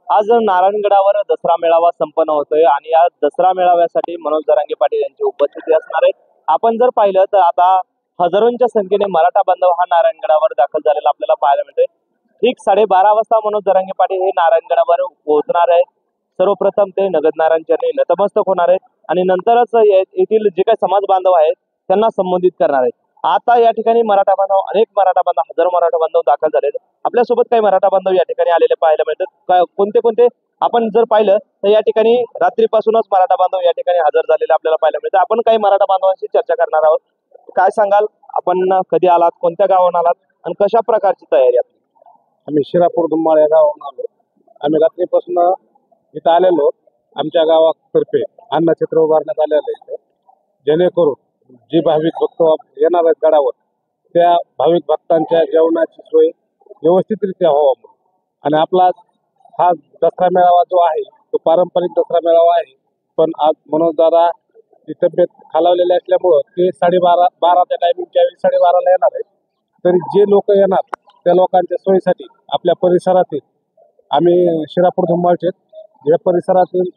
आज नारायणगडावर दसरा मेळावा संपन्न होतोय आणि या दसरा मेळाव्यासाठी मनोज जरांगे पाटील यांची उपस्थिती असणार आहे। आपण जर पाहिलं तर आता हजारोंच्या संख्येने मराठा बांधव हा नारायणगडावर दाखल झालेला आपल्याला पाहायला मिळतोय। ठीक 12:30 वाजता मनोज जरांगे पाटील हे नारायणगडावर पोहोचणार आहेत। सर्वप्रथम ते नगद नारायण चरणी नतमस्तक होणार आहेत आणि नंतरच येथील जे काही समाज बांधव आहेत त्यांना संबोधित करणार आहेत। आता या ठिकाणी मराठा बांधव अनेक मराठा बांधव हजारो मराठा बांधव दाखल झालेत। आपल्यासोबत काही मराठा बांधव या ठिकाणी आलेले पाहायला मिळतात। कोणते कोणते आपण जर पाहिलं तर या ठिकाणी रात्रीपासूनच मराठा बांधव या ठिकाणी हजर झालेले आपल्याला पाहायला मिळतात। आपण काही मराठा बांधवांशी चर्चा करणार आहोत। काय सांगाल, आपण कधी आलात, कोणत्या गावाहून आलात आणि कशा प्रकारची तयारी आपली? आम्ही शिरापूर दुम्माळ या गावाहून आलो। आम्ही रात्रीपासून इथं आलेलो। आमच्या गावातर्फे अन्नछत्र उभारण्यात आलेलं आहे, जेणेकरून जे भाविक भक्त येणार आहेत गडावर त्या भाविक भक्तांच्या जेवणाची सोय व्यवस्थितरित्या व्हावा म्हणून। आणि आपला हा दसरा मेळावा जो आहे तो पारंपरिक दसरा मेळावा आहे, पण आज मनोजदादा ची तब्येत खालावलेली असल्यामुळं ते 12:30च्या टायमिंगच्या वेळी 12:30ला येणार आहे। तरी जे लोक येणार त्या लोकांच्या सोयीसाठी आपल्या परिसरातील आम्ही शिरापूर धुमाळचे या परिसरातील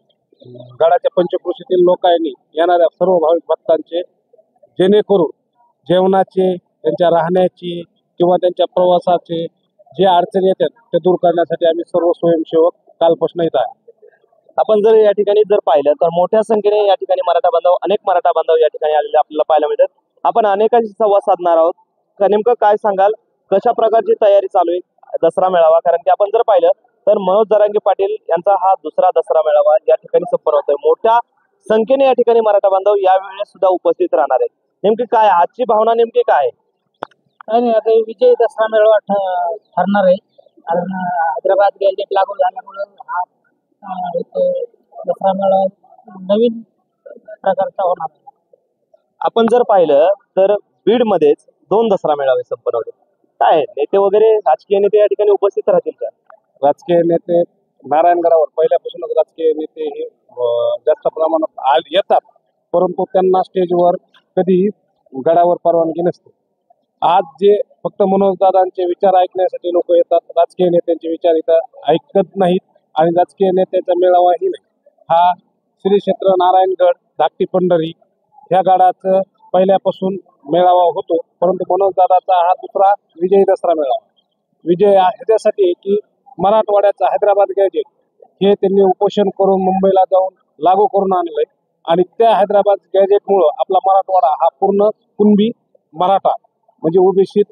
गडाच्या पंचक्रोशीतील लोकांनी येणाऱ्या सर्व भाविक भक्तांचे जेणेकरून जेवणाचे, त्यांच्या राहण्याची किंवा त्यांच्या प्रवासाचे जे अडचणी येतात ते दूर करण्यासाठी आम्ही सर्व स्वयंसेवक कालपासून येत आहे। आपण जर या ठिकाणी जर पाहिलं तर मोठ्या संख्येने या ठिकाणी अनेक मराठा बांधव या ठिकाणी आलेले आपल्याला पाहायला मिळतात। आपण अनेकांशी संवाद साधणार आहोत। नेमकं काय सांगाल, कशा प्रकारची तयारी चालू आहे दसरा मेळावा? कारण की आपण जर पाहिलं तर मनोज जरांगे पाटील यांचा हा दुसरा दसरा मेळावा या ठिकाणी संपन्न होतोय। मोठ्या संख्येने या ठिकाणी मराठा बांधव या वेळेस सुद्धा उपस्थित राहणार आहेत। नेमकी काय आजची भावना नेमकी काय आहे? नाही, आता विजय दसरा मेळावा ठरणार आहे। कारण हैदराबाद गॅजेट लागू झाल्यामुळे हा दसरा मेळावा नवीन प्रकारचा होणार आहे। आपण जर पाहिलं तर बीड मध्येच 2 दसरा मेळावे संपन्न होते। काय नेते वगैरे राजकीय नेते या ठिकाणी उपस्थित राहतील का? राजकीय नेते नारायणगडावर पहिल्यापासूनच राजकीय नेते हे जास्त प्रमाणात येतात, परंतु त्यांना स्टेजवर कधीही गडावर परवानगी नसते। आज जे फक्त मनोजदादांचे विचार ऐकण्यासाठी लोक येतात, राजकीय नेत्यांचे विचार इथं ऐकत नाहीत आणि राजकीय नेत्याचा मेळावाही नाही। हा श्री क्षेत्र नारायणगड धाकटी पंढरी ह्या गडाचं पहिल्यापासून मेळावा होतो, परंतु मनोजदादाचा हा दुसरा विजयी दसरा मेळावा। विजय ह्याच्यासाठी की मराठवाड्याचा हैदराबाद गॅजेट हे त्यांनी उपोषण करून मुंबईला जाऊन लागू करून आणलंय आणि त्या हैदराबाद गॅजेटमुळं आपला मराठवाडा हा पूर्ण कुणबी मराठा म्हणजे ओबीसीत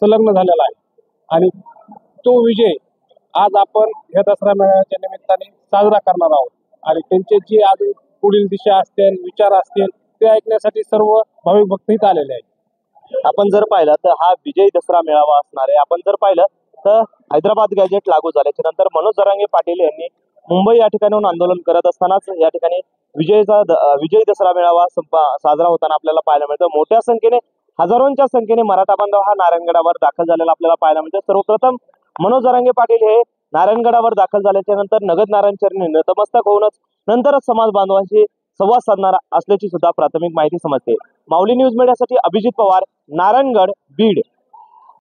संलग्न झालेला आहे। आणि तो विजय आज आपण या दसरा मेळाव्याच्या निमित्ताने साजरा करणार आहोत आणि त्यांचे जे आज पुढील दिशा असतील, विचार असतील ते ऐकण्यासाठी सर्व भाविक भक्त इथं आलेले आहेत। आपण जर पाहिलं तर हा विजय दसरा मेळावा असणार आहे। आपण जर पाहिलं तर हैदराबाद गॅजेट लागू झाल्याच्या नंतर मनोज जरांगे पाटील यांनी मुंबई या ठिकाणाहून आंदोलन करत असतानाच या ठिकाणी विजय दसरा मेळावा साजरा होताना आपल्याला पाहायला मिळतं। मोठ्या संख्येने हजारोंच्या संख्येने मराठा बांधव हा नारायणगडावर दाखल झालेला आपल्याला पाहायला मिळतं। सर्वप्रथम मनोज जरांगे पाटील हे नारायणगडावर दाखल झाल्याच्या नंतर नगद नारायण चरणी नतमस्तक होऊनच नंतरच समाज बांधवांशी संवाद साधणार असल्याची सुद्धा प्राथमिक माहिती समजते। माऊली न्यूज मीडियासाठी अभिजित पवार, नारायणगड, बीड।